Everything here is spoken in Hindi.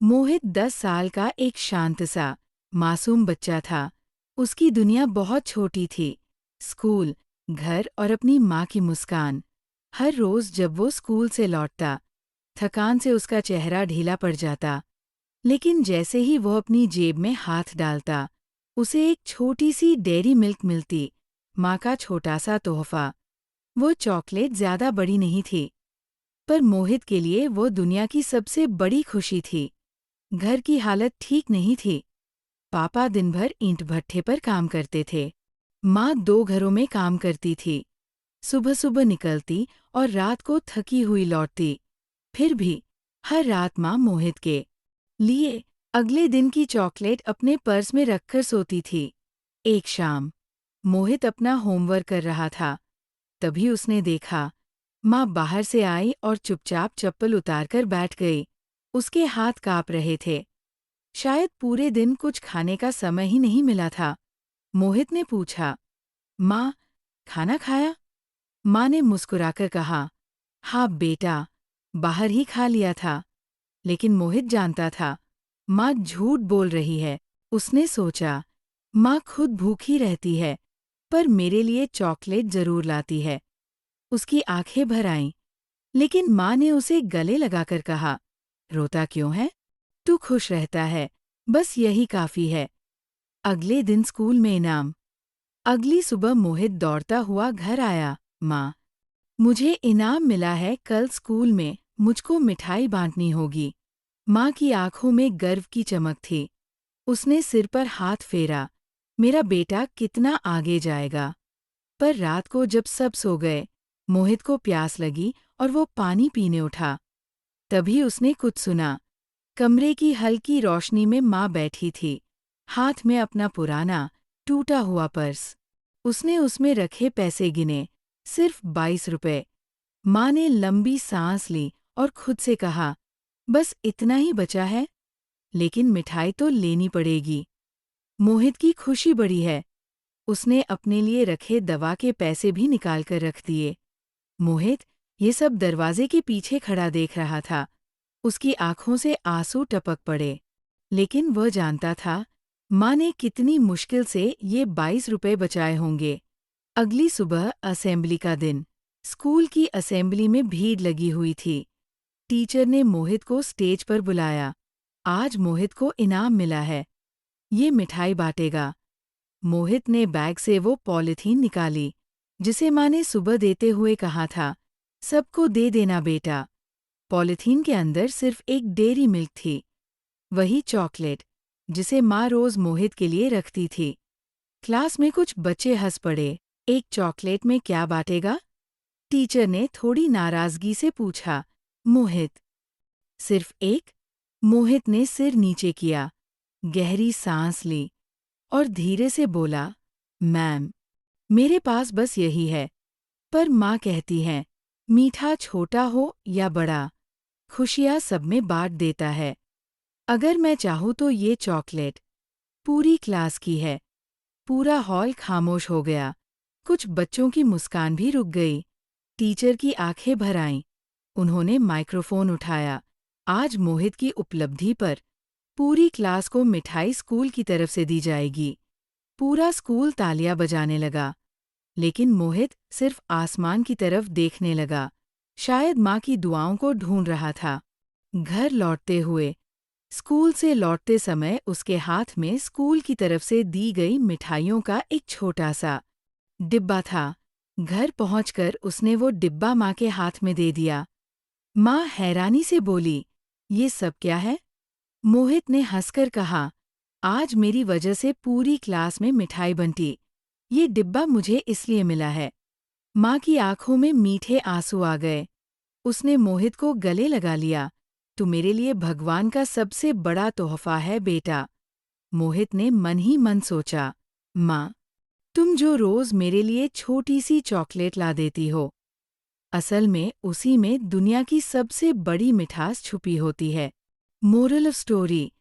मोहित 10 साल का एक शांत सा मासूम बच्चा था। उसकी दुनिया बहुत छोटी थी। स्कूल, घर और अपनी माँ की मुस्कान। हर रोज जब वो स्कूल से लौटता, थकान से उसका चेहरा ढीला पड़ जाता। लेकिन जैसे ही वो अपनी जेब में हाथ डालता, उसे एक छोटी सी डेयरी मिल्क मिलती, माँ का छोटा सा तोहफा। वो चॉकलेट ज्यादा बड़ी नहीं थी, पर मोहित के लिए वो दुनिया की सबसे बड़ी खुशी थी। घर की हालत ठीक नहीं थी। पापा दिन भर ईंट भट्ठे पर काम करते थे। माँ 2 घरों में काम करती थी। सुबह सुबह निकलती और रात को थकी हुई लौटती। फिर भी हर रात माँ मोहित के लिए अगले दिन की चॉकलेट अपने पर्स में रखकर सोती थी। एक शाम मोहित अपना होमवर्क कर रहा था। तभी उसने देखा, माँ बाहर से आई और चुपचाप चप्पल उतारकर बैठ गई। उसके हाथ काँप रहे थे। शायद पूरे दिन कुछ खाने का समय ही नहीं मिला था। मोहित ने पूछा, माँ, खाना खाया? माँ ने मुस्कुराकर कहा, हाँ बेटा, बाहर ही खा लिया था। लेकिन मोहित जानता था, माँ झूठ बोल रही है। उसने सोचा, माँ खुद भूखी रहती है, पर मेरे लिए चॉकलेट जरूर लाती है। उसकी आंखें भर आईं, लेकिन माँ ने उसे गले लगाकर कहा, रोता क्यों है? तू खुश रहता है, बस यही काफी है। अगले दिन स्कूल में इनाम। अगली सुबह मोहित दौड़ता हुआ घर आया। माँ, मुझे इनाम मिला है, कल स्कूल में मुझको मिठाई बांटनी होगी। माँ की आंखों में गर्व की चमक थी। उसने सिर पर हाथ फेरा, मेरा बेटा कितना आगे जाएगा। पर रात को जब सब सो गए, मोहित को प्यास लगी और वो पानी पीने उठा। तभी उसने कुछ सुना। कमरे की हल्की रोशनी में माँ बैठी थी, हाथ में अपना पुराना, टूटा हुआ पर्स। उसने उसमें रखे पैसे गिने, सिर्फ 22 रुपए। माँ ने लंबी सांस ली और खुद से कहा, बस इतना ही बचा है, लेकिन मिठाई तो लेनी पड़ेगी। मोहित की खुशी बढ़ी है। उसने अपने लिए रखे दवा के पैसे भी निकाल कर रख दिए। मोहित ये सब दरवाजे के पीछे खड़ा देख रहा था। उसकी आंखों से आंसू टपक पड़े। लेकिन वह जानता था, माँ ने कितनी मुश्किल से ये 22 रुपए बचाए होंगे। अगली सुबह असेंबली का दिन। स्कूल की असेंबली में भीड़ लगी हुई थी। टीचर ने मोहित को स्टेज पर बुलाया। आज मोहित को इनाम मिला है, ये मिठाई बांटेगा। मोहित ने बैग से वो पॉलिथीन निकाली, जिसे माँ ने सुबह देते हुए कहा था, सबको दे देना बेटा। पॉलिथीन के अंदर सिर्फ एक डेयरी मिल्क थी, वही चॉकलेट जिसे माँ रोज मोहित के लिए रखती थी। क्लास में कुछ बच्चे हंस पड़े। एक चॉकलेट में क्या बांटेगा? टीचर ने थोड़ी नाराजगी से पूछा। मोहित, सिर्फ एक? मोहित ने सिर नीचे किया, गहरी सांस ली और धीरे से बोला, मैम, मेरे पास बस यही है। पर माँ कहती हैं, मीठा छोटा हो या बड़ा, खुशियाँ सब में बांट देता है। अगर मैं चाहूँ तो ये चॉकलेट पूरी क्लास की है। पूरा हॉल खामोश हो गया। कुछ बच्चों की मुस्कान भी रुक गई। टीचर की आंखें भर आईं। उन्होंने माइक्रोफोन उठाया। आज मोहित की उपलब्धि पर पूरी क्लास को मिठाई स्कूल की तरफ से दी जाएगी। पूरा स्कूल तालियां बजाने लगा। लेकिन मोहित सिर्फ आसमान की तरफ देखने लगा। शायद माँ की दुआओं को ढूंढ रहा था। घर लौटते हुए, स्कूल से लौटते समय उसके हाथ में स्कूल की तरफ से दी गई मिठाइयों का एक छोटा सा डिब्बा था। घर पहुंचकर उसने वो डिब्बा माँ के हाथ में दे दिया। माँ हैरानी से बोली, ये सब क्या है? मोहित ने हंसकर कहा, आज मेरी वजह से पूरी क्लास में मिठाई बंटी। ये डिब्बा मुझे इसलिए मिला है। माँ की आंखों में मीठे आंसू आ गए। उसने मोहित को गले लगा लिया। तू मेरे लिए भगवान का सबसे बड़ा तोहफा है बेटा। मोहित ने मन ही मन सोचा, माँ, तुम जो रोज मेरे लिए छोटी सी चॉकलेट ला देती हो, असल में उसी में दुनिया की सबसे बड़ी मिठास छुपी होती है। Moral of story,